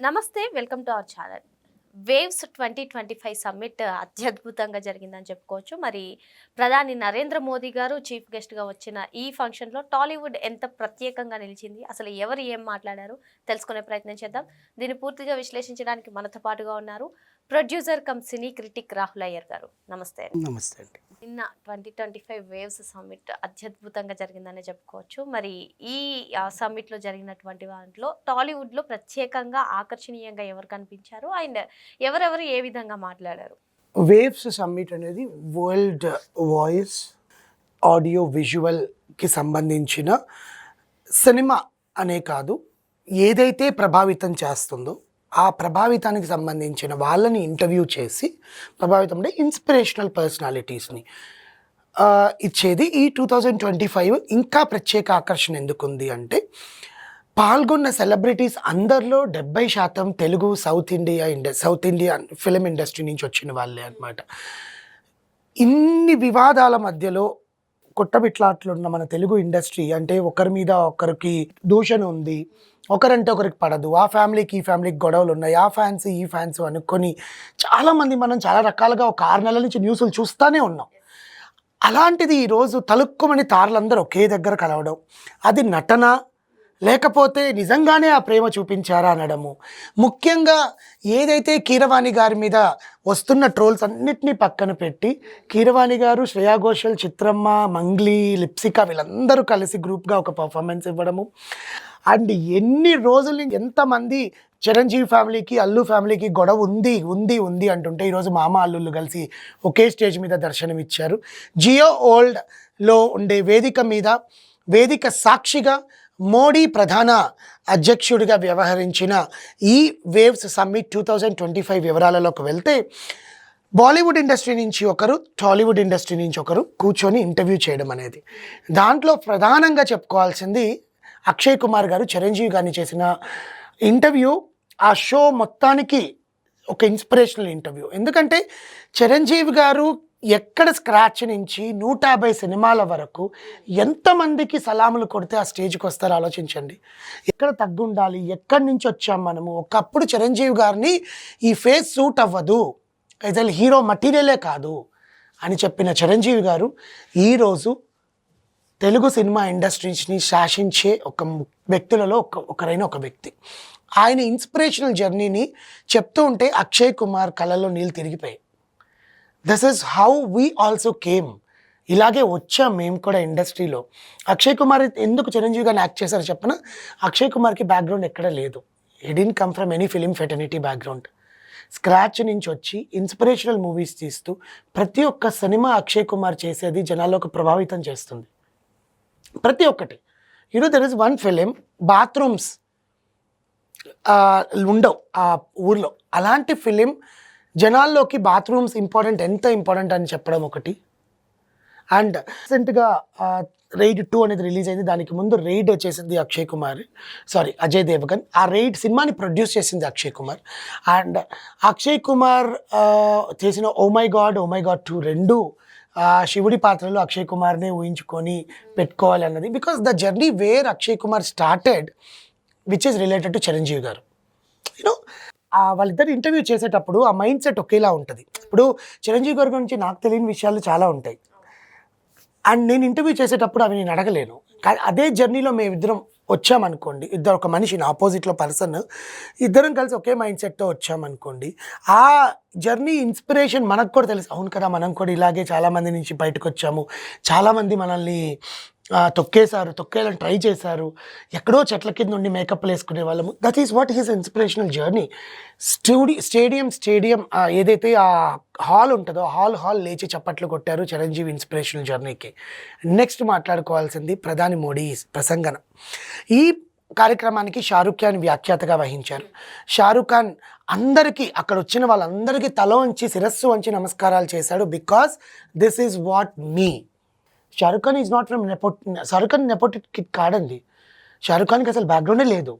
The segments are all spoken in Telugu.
నమస్తే. Welcome to our channel. Waves 2025 summit అత్యద్భుతంగా జరిగిందని చెప్పుకోవచ్చు. మరి ప్రధాని నరేంద్ర మోదీ గారు చీఫ్ గెస్ట్‌గా వచ్చిన ఈ ఫంక్షన్‌లో టాలీవుడ్ ఎంత ప్రత్యేకంగా నిలిచింది? అసలు ఎవరు ఏం మాట్లాడారు? తెలుసుకునే ప్రయత్నం చేద్దాం. దీన్ని పూర్తిగా విశ్లేషించడానికి మనతో పాటుగా ఉన్నారు ప్రొడ్యూసర్ కమ్ సినీ క్రిటిక్ రాహుల్ అయ్యర్ గారు. నమస్తే. నమస్తే అండి. నిన్న 2025 వేవ్స్ సమ్మిట్ అత్యద్భుతంగా జరిగిందనే చెప్పుకోవచ్చు. మరి ఈ సమ్మిట్‌లో జరిగినటువంటి దాంట్లో టాలీవుడ్‌లో ప్రత్యేకంగా ఆకర్షణీయంగా ఎవరు కనిపించారు? అండ్ ఎవరెవరు ఏ విధంగా మాట్లాడారు? వేవ్స్ సమ్మిట్ అనేది వరల్డ్ వాయిస్ ఆడియో విజువల్కి సంబంధించిన సినిమా అనే కాదు, ఏదైతే ప్రభావితం చేస్తుందో ఆ ప్రభావితానికి సంబంధించిన వాళ్ళని ఇంటర్వ్యూ చేసి ప్రభావితం అంటే ఇన్స్పిరేషనల్ పర్సనాలిటీస్ని ఇచ్చేది. ఈ 2025 ఇంకా ప్రత్యేక ఆకర్షణ ఎందుకుంది అంటే, పాల్గొన్న సెలబ్రిటీస్ అందరిలో 70% Telugu south India film industry నుంచి వచ్చిన వాళ్ళే అనమాట. ఇన్ని వివాదాల మధ్యలో కొట్టబిట్లాట్లున్న మన తెలుగు ఇండస్ట్రీ అంటే ఒకరి మీద ఒకరికి దూషణ ఉంది, ఒకరంటే ఒకరికి పడదు, ఆ ఫ్యామిలీకి ఈ ఫ్యామిలీకి గొడవలు ఉన్నాయి, ఆ ఫ్యాన్స్ ఈ ఫ్యాన్స్ అనుకొని చాలామంది మనం చాలా రకాలుగా ఒక 6 నెలల నుంచి న్యూస్లు చూస్తూనే ఉన్నాం. అలాంటిది ఈరోజు తలుక్కుమని తారలందరూ ఒకే దగ్గర కలవడం, అది నటన లేకపోతే నిజంగానే ఆ ప్రేమ చూపించారా అనడము. ముఖ్యంగా ఏదైతే కీరవాణి గారి మీద వస్తున్న ట్రోల్స్ అన్నిటినీ పక్కన పెట్టి, కీరవాణి గారు, శ్రేయా ఘోషల్, చిత్రమ్మ, మంగ్లీ, లిప్సిక వీళ్ళందరూ కలిసి గ్రూప్గా ఒక పర్ఫార్మెన్స్ ఇవ్వడము. అండ్ ఎన్ని రోజులు ఎంతమంది చిరంజీవి ఫ్యామిలీకి అల్లు ఫ్యామిలీకి గొడవ ఉంది ఉంది ఉంది అంటుంటే ఈరోజు మామ అల్లుళ్ళు కలిసి ఒకే స్టేజ్ మీద దర్శనం ఇచ్చారు. జియో ఓల్డ్లో ఉండే వేదిక మీద వేదిక సాక్షిగా మోడీ ప్రధాన అధ్యక్షుడిగా వ్యవహరించిన ఈ వేవ్స్ సమ్మిట్ 2025 వివరాలలోకి వెళ్తే, బాలీవుడ్ ఇండస్ట్రీ నుంచి ఒకరు, టాలీవుడ్ ఇండస్ట్రీ నుంచి ఒకరు కూర్చొని ఇంటర్వ్యూ చేయడం అనేది. దాంట్లో ప్రధానంగా చెప్పుకోవాల్సింది అక్షయ్ కుమార్ గారు చిరంజీవి గారిని చేసిన ఇంటర్వ్యూ. ఆ షో మొత్తానికి ఒక ఇన్స్పిరేషనల్ ఇంటర్వ్యూ. ఎందుకంటే చిరంజీవి గారు ఎక్కడ స్క్రాచ్ నుంచి 150 సినిమాల వరకు ఎంతమందికి సలాములు కొడితే ఆ స్టేజ్కి వస్తారో ఆలోచించండి. ఎక్కడ తగ్గుండాలి, ఎక్కడి నుంచి వచ్చాం మనము. ఒకప్పుడు చిరంజీవి గారిని ఈ ఫేస్ సూట్ అవ్వదు, అసలు హీరో మటీరియలే కాదు అని చెప్పిన చిరంజీవి గారు ఈరోజు తెలుగు సినిమా ఇండస్ట్రీస్ని శాసించే ఒక వ్యక్తులలో ఒకరైన ఒక వ్యక్తి. ఆయన ఇన్స్పిరేషనల్ జర్నీని చెప్తూ ఉంటే అక్షయ్ కుమార్ కళ్ళలో నీళ్ళు తిరిగిపోయాయి. This is how we also came. ఇలాగే వచ్చాం మేము కూడా ఇండస్ట్రీలో. అక్షయ్ కుమార్ ఎందుకు చిరంజీవి గారిని యాక్ట్ చేశారో చెప్పన, అక్షయ్ కుమార్కి బ్యాక్గ్రౌండ్ ఎక్కడ లేదు. He didn't come from any film fraternity background. Scratch నుంచి వచ్చి ఇన్స్పిరేషనల్ మూవీస్ తీస్తూ ప్రతి ఒక్క సినిమా అక్షయ్ కుమార్ చేసేది జనాల్లోకి ప్రభావితం చేస్తుంది. ప్రతి ఒక్కటి. There is one film, bathrooms ఉండవు ఆ ఊర్లో. అలాంటి ఫిలిం జనాల్లోకి బాత్రూమ్స్ ఎంత ఇంపార్టెంట్ అని చెప్పడం ఒకటి. అండ్ రీసెంట్గా రైడ్ 2 అనేది రిలీజ్ అయింది. దానికి ముందు రైడ్ చేసింది అజయ్ దేవగన్. ఆ రైడ్ సినిమాని ప్రొడ్యూస్ చేసింది అక్షయ్ కుమార్. అండ్ అక్షయ్ కుమార్ చేసిన ఓ మై గాడ్ 2 రెండు శివుడి పాత్రలో అక్షయ్ కుమార్నే ఊహించుకొని పెట్టుకోవాలి అన్నది. Because the journey where Akshay Kumar started which is related to Chiranjeevi గారు. వాళ్ళిద్దరు ఇంటర్వ్యూ చేసేటప్పుడు ఆ మైండ్ సెట్ ఒకేలా ఉంటుంది. ఇప్పుడు చిరంజీవి గారి గురించి నాకు తెలియని విషయాలు చాలా ఉంటాయి. అండ్ నేను ఇంటర్వ్యూ చేసేటప్పుడు అవి నేను అడగలేను. కానీ అదే జర్నీలో మేమిద్దరం వచ్చామనుకోండి, ఒక మనిషిని ఆపోజిట్లో పర్సన్, ఇద్దరం కలిసి ఒకే మైండ్ సెట్తో వచ్చామనుకోండి, ఆ జర్నీ ఇన్స్పిరేషన్ మనకు కూడా తెలుసు. అవును కదా, మనం కూడా ఇలాగే చాలామంది నుంచి బయటకు వచ్చాము, చాలామంది మనల్ని తొక్కేయాలని ట్రై చేశారు, ఎక్కడో చెట్ల కింద ఉండి మేకప్లు వేసుకునే వాళ్ళము. That is what his inspirational journey. Stadium ఏదైతే ఆ హాల్ ఉంటుందో హాల్ లేచి చప్పట్లు కొట్టారు చిరంజీవి ఇన్స్పిరేషనల్ జర్నీకి. నెక్స్ట్ మాట్లాడుకోవాల్సింది ప్రధాని మోడీ ప్రసంగన. ఈ కార్యక్రమానికి షారుఖ్ ఖాన్ వ్యాఖ్యాతగా వహించారు. షారుఖ్ ఖాన్ అందరికీ, అక్కడ వచ్చిన వాళ్ళందరికీ తల వంచి శిరస్సు వంచి నమస్కారాలు చేశాడు. Because this is what me. Shahrukh Khan is not from Shahrukh Khan nepotic kid కాదండి. షారుఖ్ ఖాన్కి అసలు బ్యాక్గ్రౌండే లేదు.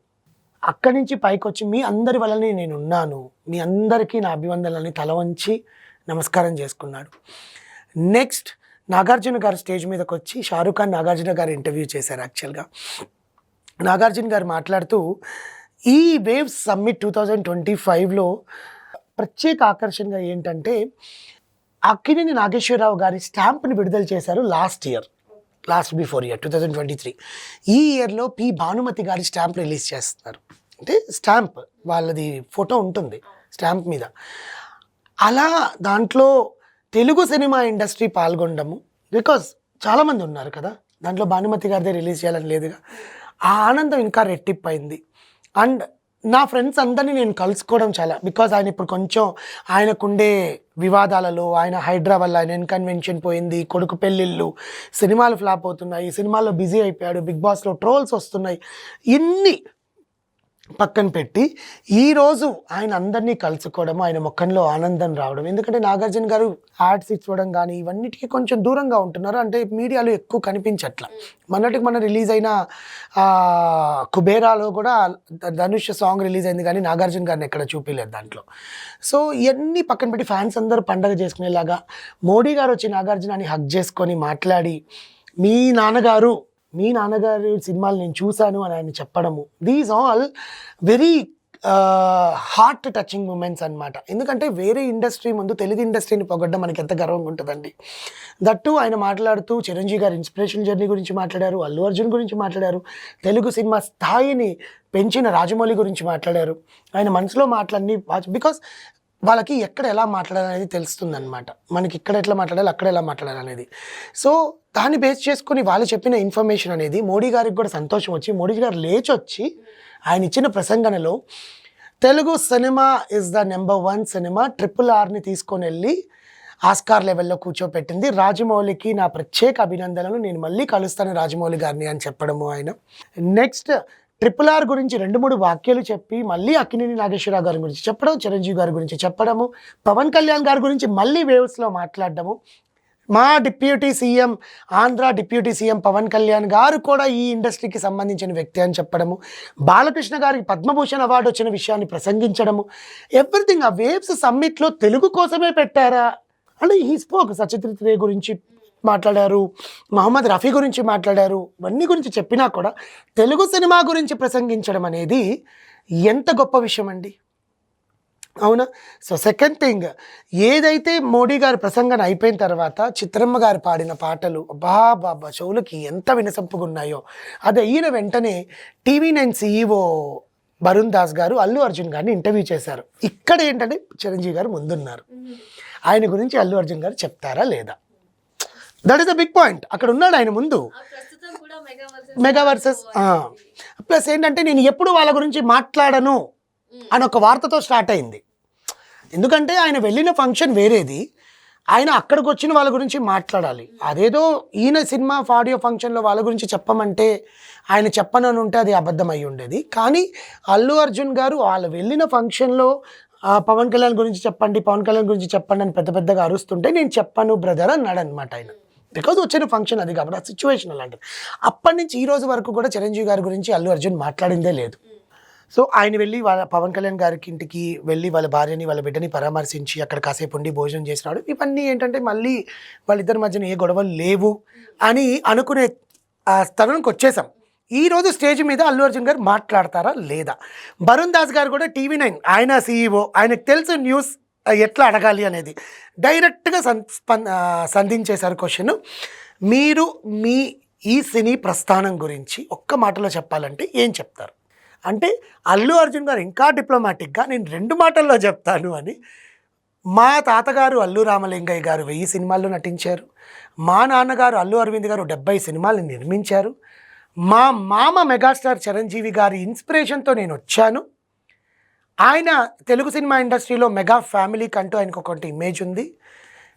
అక్కడి నుంచి పైకి వచ్చి మీ అందరి వల్లనే నేను ఉన్నాను, మీ అందరికీ నా అభివందనలని తల వంచి నమస్కారం చేసుకున్నాడు. నెక్స్ట్ నాగార్జున గారు స్టేజ్ మీదకి వచ్చి షారుఖ్ ఖాన్ నాగార్జున గారు ఇంటర్వ్యూ చేశారు. యాక్చువల్గా నాగార్జున గారు మాట్లాడుతూ ఈ వేవ్స్ సమ్మిట్ 2025లో ప్రత్యేక ఆకర్షణగా ఏంటంటే అక్కినేని నాగేశ్వరరావు గారి స్టాంప్ని విడుదల చేశారు లాస్ట్ బిఫోర్ ఇయర్ 2023. ఈ ఇయర్లో పి భానుమతి గారి స్టాంప్ రిలీజ్ చేస్తున్నారు. అంటే స్టాంప్ వాళ్ళది ఫోటో ఉంటుంది స్టాంప్ మీద. అలా దాంట్లో తెలుగు సినిమా ఇండస్ట్రీ పాల్గొనడము, బికాజ్ చాలామంది ఉన్నారు కదా దాంట్లో, భానుమతి గారిదే రిలీజ్ చేయాలని లేదుగా. ఆ ఆనందం ఇంకా రెట్టిప్పైంది. అండ్ నా ఫ్రెండ్స్ అందరినీ నేను కలుసుకోవడం చాలా, బికాజ్ ఆయన ఇప్పుడు కొంచెం ఆయనకుండే వివాదాలలో, ఆయన హైదరాబాద్లో ఆయన ఇన్కన్వెన్షన్ పోయింది, కొడుకు పెళ్ళిళ్ళు, సినిమాలు ఫ్లాప్ అవుతున్నాయి, సినిమాల్లో బిజీ అయిపోయాడు, బిగ్ బాస్లో ట్రోల్స్ వస్తున్నాయి, ఇన్ని పక్కన పెట్టి ఈరోజు ఆయన అందరినీ కలుసుకోవడం, ఆయన ముఖంలో ఆనందం రావడం. ఎందుకంటే నాగార్జున గారు యాడ్స్ ఇచ్చుకోవడం కానీ ఇవన్నిటికీ కొంచెం దూరంగా ఉంటున్నారు, అంటే మీడియాలో ఎక్కువ కనిపించట్ల. మన రిలీజ్ అయిన కుబేరాలో కూడా ధనుష్ సాంగ్ రిలీజ్ అయింది కానీ నాగార్జున గారిని ఎక్కడ చూపించలేదు దాంట్లో. సో ఇవన్నీ పక్కన పెట్టి ఫ్యాన్స్ అందరూ పండగ చేసుకునేలాగా మోడీ గారు వచ్చి నాగార్జునని హగ్ చేసుకొని మాట్లాడి, మీ నాన్నగారు సినిమాలు నేను చూశాను అని ఆయన చెప్పడము, these all very heart touching moments అనమాట. ఎందుకంటే వేరే ఇండస్ట్రీ ముందు తెలుగు ఇండస్ట్రీని పొగడ్డం మనకి ఎంత గర్వంగా ఉంటుందండి. దట్టు ఆయన మాట్లాడుతూ చిరంజీవి గారి ఇన్స్పిరేషన్ జర్నీ గురించి మాట్లాడారు, అల్లు అర్జున్ గురించి మాట్లాడారు, తెలుగు సినిమా స్థాయిని పెంచిన రాజమౌళి గురించి మాట్లాడారు. ఆయన మనసులో మాటలన్నీ, బికాస్ వాళ్ళకి ఎక్కడ ఎలా మాట్లాడాలనేది తెలుస్తుంది అనమాట. మనకి ఇక్కడ ఎట్లా మాట్లాడాలి, అక్కడ ఎలా మాట్లాడాలనేది. సో దాన్ని బేస్ చేసుకుని వాళ్ళు చెప్పిన ఇన్ఫర్మేషన్ అనేది మోడీ గారికి కూడా సంతోషం వచ్చి, మోడీ గారు లేచొచ్చి ఆయన ఇచ్చిన ప్రసంగనలో Telugu cinema is the number 1 cinema, RRRని తీసుకొని వెళ్ళి ఆస్కార్ లెవెల్లో కూర్చోపెట్టింది, రాజమౌళికి నా ప్రత్యేక అభినందనలు, నేను మళ్ళీ కలుస్తాను రాజమౌళి గారిని అని చెప్పడము ఆయన. నెక్స్ట్ RRR గురించి 2-3 వాక్యాలు చెప్పి మళ్ళీ అక్కినేని నాగేశ్వరరావు గారి గురించి చెప్పడం, చిరంజీవి గారి గురించి చెప్పడము, పవన్ కళ్యాణ్ గారి గురించి మళ్ళీ వేవ్స్లో మాట్లాడడము, మా deputy CM, Andhra deputy CM Pawan Kalyan garu కూడా ఈ ఇండస్ట్రీకి సంబంధించిన వ్యక్తి అని చెప్పడము, బాలకృష్ణ గారికి పద్మభూషణ్ అవార్డు వచ్చిన విషయాన్ని ప్రసంగించడము, ఎవ్రీథింగ్. ఆ వేవ్స్ సమ్మిట్లో తెలుగు కోసమే పెట్టారా అంటే ఈ స్పోక్ సచిత్రిత్ రే గురించి మాట్లాడారు, మహమ్మద్ రఫీ గురించి మాట్లాడారు, ఇవన్నీ గురించి చెప్పినా కూడా తెలుగు సినిమా గురించి ప్రసంగించడం అనేది ఎంత గొప్ప విషయం అండి, అవునా? సో సెకండ్ థింగ్, ఏదైతే మోడీ గారి ప్రసంగం అయిపోయిన తర్వాత చిత్రమ్మ గారు పాడిన పాటలు బాబా చెవులకి ఎంత వినసంపుగా ఉన్నాయో, అది అయిన వెంటనే TV9 CEO వరుణ్ దాస్ గారు అల్లు అర్జున్ గారిని ఇంటర్వ్యూ చేశారు. ఇక్కడ ఏంటంటే చిరంజీవి గారు ముందున్నారు, ఆయన గురించి అల్లు అర్జున్ గారు చెప్తారా లేదా, that is the big point. అక్కడ ఉన్నాడు ఆయన ముందు, మెగా వర్సెస్. ప్లస్ ఏంటంటే నేను ఎప్పుడు వాళ్ళ గురించి మాట్లాడను అని ఒక వార్తతో స్టార్ట్ అయింది. ఎందుకంటే ఆయన వెళ్ళిన ఫంక్షన్ వేరేది, ఆయన అక్కడికి వచ్చిన వాళ్ళ గురించి మాట్లాడాలి. అదేదో ఈయన సినిమా ఆడియో ఫంక్షన్లో వాళ్ళ గురించి చెప్పమంటే ఆయన చెప్పనని ఉంటే అది అబద్ధం అయి ఉండేది. కానీ అల్లు అర్జున్ గారు వాళ్ళు వెళ్ళిన ఫంక్షన్లో పవన్ కళ్యాణ్ గురించి చెప్పండి అని పెద్దగా అరుస్తుంటే నేను చెప్పను బ్రదర్ అన్నాడు అనమాట ఆయన. బికాజ్ వచ్చిన ఫంక్షన్ అది కాబట్టి ఆ సిచ్యువేషన్ అలాంటిది. అప్పటి నుంచి ఈ రోజు వరకు కూడా చిరంజీవి గారి గురించి అల్లు అర్జున్ మాట్లాడిందే లేదు. సో ఆయన వెళ్ళి వాళ్ళ పవన్ కళ్యాణ్ గారికి ఇంటికి వెళ్ళి వాళ్ళ భార్యని వాళ్ళ బిడ్డని పరామర్శించి అక్కడ కాసేపు ఉండి భోజనం చేసినాడు. ఇవన్నీ ఏంటంటే మళ్ళీ వాళ్ళిద్దరి మధ్యన ఏ గొడవలు లేవు అని అనుకునే స్థానానికి వచ్చేసాం. ఈరోజు స్టేజ్ మీద అల్లు అర్జున్ గారు మాట్లాడతారా లేదా? వరుణ్ దాస్ గారు కూడా TV9 ఆయన CEO, ఆయనకు తెలుసు న్యూస్ ఎట్లా అడగాలి అనేది, డైరెక్ట్గా సంధించేశారు క్వశ్చన్. మీరు మీ ఈ సినీ ప్రస్థానం గురించి ఒక్క మాటలో చెప్పాలంటే ఏం చెప్తారు అంటే అల్లు అర్జున్ గారు ఇంకా డిప్లొమాటిక్గా నేను 2 మాటల్లో చెప్తాను అని. మా తాతగారు అల్లు రామలింగయ్య గారు 1000 సినిమాల్లో నటించారు, మా నాన్నగారు అల్లు అరవింద్ గారు 70 సినిమాలు నిర్మించారు, మా మామ మెగాస్టార్ చిరంజీవి గారి ఇన్స్పిరేషన్తో నేను వచ్చాను, ఆయన తెలుగు సినిమా ఇండస్ట్రీలో మెగా ఫ్యామిలీకి అంటూ ఆయనకు ఒకటి ఇమేజ్ ఉంది,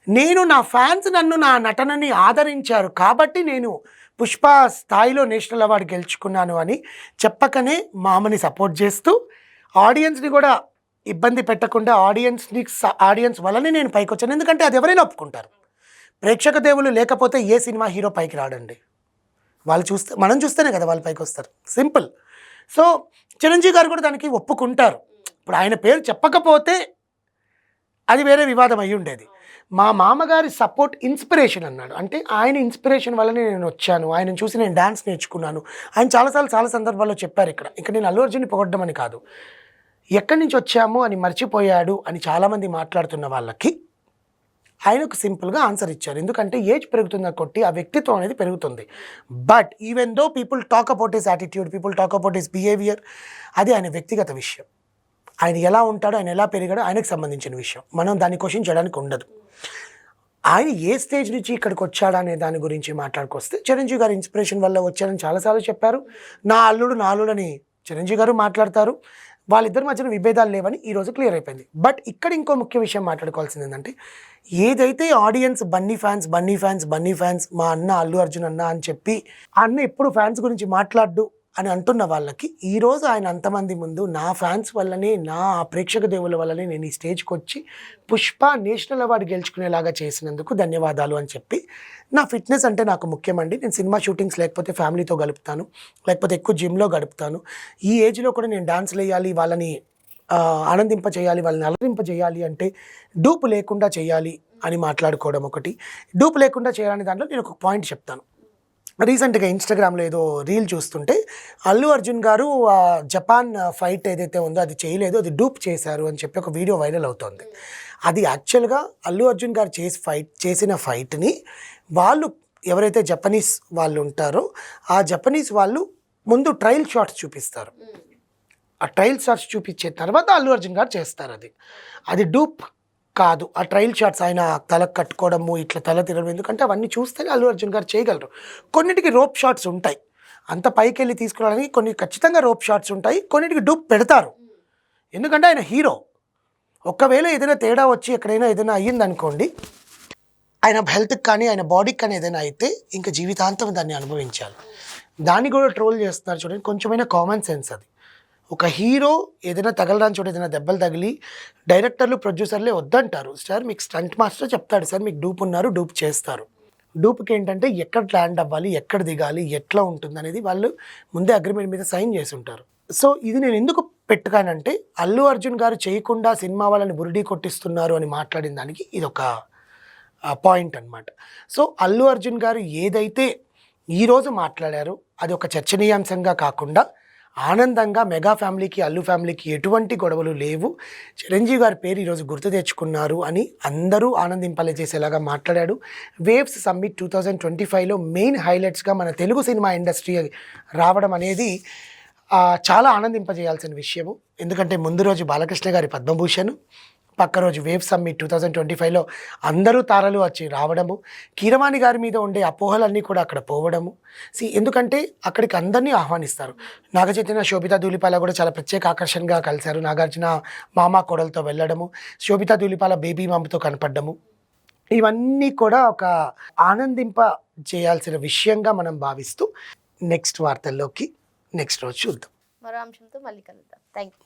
నేను నా ఫ్యాన్స్ నన్ను నా నటనని ఆదరించారు కాబట్టి నేను పుష్ప స్థాయిలో నేషనల్ అవార్డు గెలుచుకున్నాను అని చెప్పకనే మామని సపోర్ట్ చేస్తూ ఆడియన్స్ని కూడా ఇబ్బంది పెట్టకుండా ఆడియన్స్ వల్లనే నేను పైకి వచ్చాను. ఎందుకంటే అది ఎవరైనా ఒప్పుకుంటారు, ప్రేక్షక దేవులు లేకపోతే ఏ సినిమా హీరో పైకి రాడండి, మనం చూస్తేనే కదా వాళ్ళు పైకి వస్తారు, సింపుల్. సో చిరంజీవి గారు కూడా దానికి ఒప్పుకుంటారు. ఇప్పుడు ఆయన పేరు చెప్పకపోతే అది వేరే వివాదం అయి ఉండేది. మా మామగారి సపోర్ట్ ఇన్స్పిరేషన్ అన్నాడు. అంటే ఆయన ఇన్స్పిరేషన్ వల్లనే నేను వచ్చాను, ఆయనను చూసి నేను డాన్స్ నేర్చుకున్నాను. ఆయన చాలా సందర్భాల్లో చెప్పారు ఇక్కడ నేను అల్లు అర్జున్ని పొగడ్డం అని కాదు, ఎక్కడి నుంచి వచ్చాము అని మర్చిపోయాడు అని చాలామంది మాట్లాడుతున్న వాళ్ళకి ఆయనకు సింపుల్గా ఆన్సర్ ఇచ్చారు. ఎందుకంటే ఏజ్ పెరుగుతున్న కొట్టి ఆ వ్యక్తిత్వం అనేది పెరుగుతుంది. But even though people talk about his attitude, people talk about his behaviour, అది ఆయన వ్యక్తిగత విషయం. ఆయన ఎలా ఉంటాడో, ఆయన ఎలా పెరిగాడో ఆయనకు సంబంధించిన విషయం. మనం దాన్ని క్వశ్చన్ చేయడానికి ఉండదు. ఆయన ఏ స్టేజ్ నుంచి ఇక్కడికి వచ్చాడా అనే దాని గురించి మాట్లాడుకొస్తే, చిరంజీవి గారి ఇన్స్పిరేషన్ వల్ల వచ్చారని చాలాసార్లు చెప్పారు. నా అల్లుడు అని చిరంజీవి గారు మాట్లాడతారు. వాళ్ళిద్దరి మధ్యన విభేదాలు లేవని ఈరోజు క్లియర్ అయిపోయింది. బట్ ఇక్కడ ఇంకో ముఖ్య విషయం మాట్లాడుకోవాల్సింది ఏంటంటే, ఏదైతే ఆడియన్స్ బన్నీ ఫ్యాన్స్ మా అన్న అల్లు అర్జున్ అన్న అని చెప్పి అన్న ఎప్పుడు ఫ్యాన్స్ గురించి మాట్లాడు అని అంటున్న వాళ్ళకి ఈరోజు ఆయన అంతమంది ముందు నా ఫ్యాన్స్ వల్లనే, నా ప్రేక్షక దేవుల వల్లనే నేను ఈ స్టేజ్కి వచ్చి పుష్ప నేషనల్ అవార్డు గెలుచుకునేలాగా చేసినందుకు ధన్యవాదాలు అని చెప్పి, నా ఫిట్నెస్ అంటే నాకు ముఖ్యమండి, నేను సినిమా షూటింగ్స్ లేకపోతే ఫ్యామిలీతో గడుపుతాను, లేకపోతే ఎక్కువ జిమ్లో గడుపుతాను, ఈ ఏజ్లో కూడా నేను డాన్స్లు వేయాలి, వాళ్ళని ఆనందింపచేయాలి, వాళ్ళని అలరింపజేయాలి అంటే డూపు లేకుండా చేయాలి అని మాట్లాడుకోవడం ఒకటి. డూపు లేకుండా చేయాలని దాంట్లో నేను ఒక పాయింట్ చెప్తాను. రీసెంట్గా ఇన్స్టాగ్రామ్లో ఏదో రీల్ చూస్తుంటే అల్లు అర్జున్ గారు జపాన్ ఫైట్ ఏదైతే ఉందో అది చేయలేదు, అది డూప్ చేశారు అని చెప్పి ఒక వీడియో వైరల్ అవుతుంది. అది యాక్చువల్గా అల్లు అర్జున్ గారు చేసిన ఫైట్ని వాళ్ళు ఎవరైతే జపనీస్ వాళ్ళు ఉంటారో ఆ జపనీస్ వాళ్ళు ముందు ట్రయల్ షాట్స్ చూపిస్తారు. ఆ ట్రయల్ షాట్స్ చూపించే తర్వాత అల్లు అర్జున్ గారు చేస్తారు. అది డూప్ కాదు. ఆ ట్రయల్ షాట్స్ ఆయన తల కట్టుకోవడము, ఇట్లా తల తిరగడం, ఎందుకంటే అవన్నీ చూస్తేనే అల్లు అర్జున్ గారు చేయగలరు. కొన్నిటికి రోప్ షాట్స్ ఉంటాయి, అంత పైకి వెళ్ళి తీసుకురావడానికి కొన్ని ఖచ్చితంగా రోప్ షాట్స్ ఉంటాయి, కొన్నిటికి డూప్ పెడతారు, ఎందుకంటే ఆయన హీరో. ఒకవేళ ఏదైనా తేడా వచ్చి ఎక్కడైనా ఏదైనా అయ్యిందనుకోండి, ఆయన హెల్త్కి కానీ ఆయన బాడీకి కానీ ఏదైనా అయితే ఇంకా జీవితాంతం దాన్ని అనుభవించాలి. దాన్ని కూడా ట్రోల్ చేస్తున్నారు చూడండి. కొంచెమైనా కామన్ సెన్స్ అది. ఒక హీరో ఏదైనా తగలడానికి చోట ఏదైనా దెబ్బలు తగిలి డైరెక్టర్లు ప్రొడ్యూసర్లే వద్దంటారు. సార్ మీకు స్టంట్ మాస్టర్ చెప్తాడు, సార్ మీకు డూప్ ఉన్నారు, డూప్ చేస్తారు. డూప్కి ఏంటంటే ఎక్కడ ల్యాండ్ అవ్వాలి, ఎక్కడ దిగాలి, ఎట్లా ఉంటుంది అనేది వాళ్ళు ముందే అగ్రిమెంట్ మీద సైన్ చేసి ఉంటారు. సో ఇది నేను ఎందుకు పెట్టుకానంటే, అల్లు అర్జున్ గారు చేయకుండా సినిమా వాళ్ళని బురిడీ కొట్టిస్తున్నారు అని మాట్లాడిన దానికి ఇది ఒక పాయింట్ అన్నమాట. సో అల్లు అర్జున్ గారు ఏదైతే ఈరోజు మాట్లాడారో అది ఒక చర్చనీయాంశంగా కాకుండా ఆనందంగా మెగా ఫ్యామిలీకి, అల్లు ఫ్యామిలీకి ఎటువంటి గొడవలు లేవు, చిరంజీవి గారి పేరు ఈరోజు గుర్తు తెచ్చుకున్నారు అని అందరూ ఆనందింపజేసేలాగా మాట్లాడాడు. వేవ్స్ సమ్మిట్ 2025లో మెయిన్ హైలైట్స్గా మన తెలుగు సినిమా ఇండస్ట్రీ రావడం అనేది చాలా ఆనందింపజేయాల్సిన విషయము. ఎందుకంటే ముందు రోజు బాలకృష్ణ గారి పద్మభూషణ్, పక్క రోజు వేవ్ సమ్మిట్ 2025లో అందరూ తారలు వచ్చి రావడము, కీరవాణి గారి మీద ఉండే అపోహలన్నీ కూడా అక్కడ పోవడము. ఎందుకంటే అక్కడికి అందరినీ ఆహ్వానిస్తారు. నాగచైతన్య, శోభితా ధూళిపాల కూడా చాలా ప్రత్యేక ఆకర్షణగా కలిశారు. నాగార్జున మామ కోడలతో వెళ్ళడము, శోభితా ధూళిపాల బేబీ మామతో కనపడము, ఇవన్నీ కూడా ఒక ఆనందింప చేయాల్సిన విషయంగా మనం భావిస్తూ నెక్స్ట్ వార్తల్లోకి నెక్స్ట్ రోజు చూద్దాం. మరో అంశంతో మళ్ళీ కలుద్దాం. Thank you.